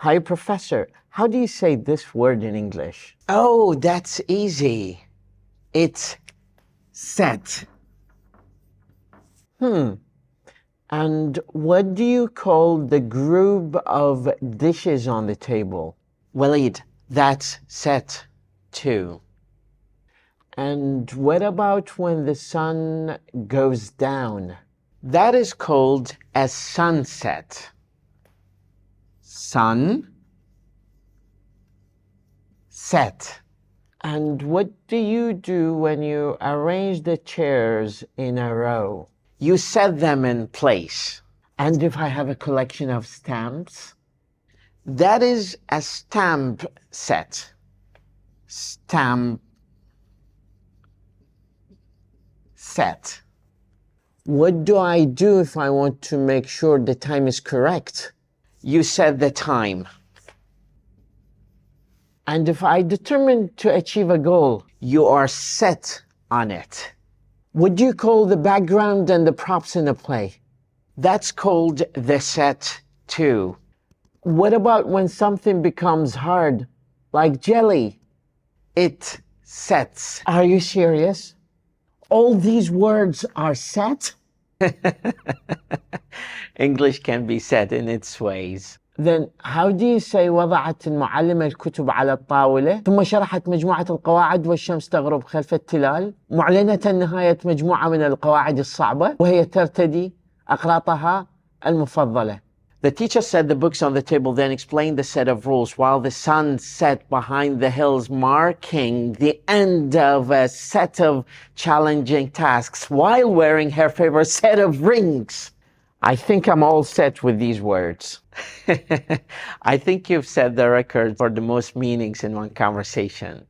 Hi, Professor. How do you say this word in English? Oh, that's easy. It's set. And what do you call the group of dishes on the table? Waleed, that's set too. And what about when the sun goes down? That is called a sunset. Sun set. And what do you do when you arrange the chairs in a row? You set them in place. And if I have a collection of stamps? That is a stamp set. Stamp set. What do I do if I want to make sure the time is correct? You set the time. And if I determine to achieve a goal? You are set on it. What do you call the background and the props in a play? That's called the set too. What about when something becomes hard, like jelly? It sets. Are you serious? All these words are set? English can be set in its ways. Then how do you say وضعت المعلمة الكتب على الطاولة ثم شرحت مجموعة القواعد والشمس تغرب خلف التلال معلنة نهاية مجموعة من القواعد الصعبة وهي ترتدي أقراطها المفضلة. The teacher set the books on the table, then explained the set of rules while the sun set behind the hills, marking the end of a set of challenging tasks while wearing her favorite set of rings. I think I'm all set with these words. I think you've set the record for the most meanings in one conversation.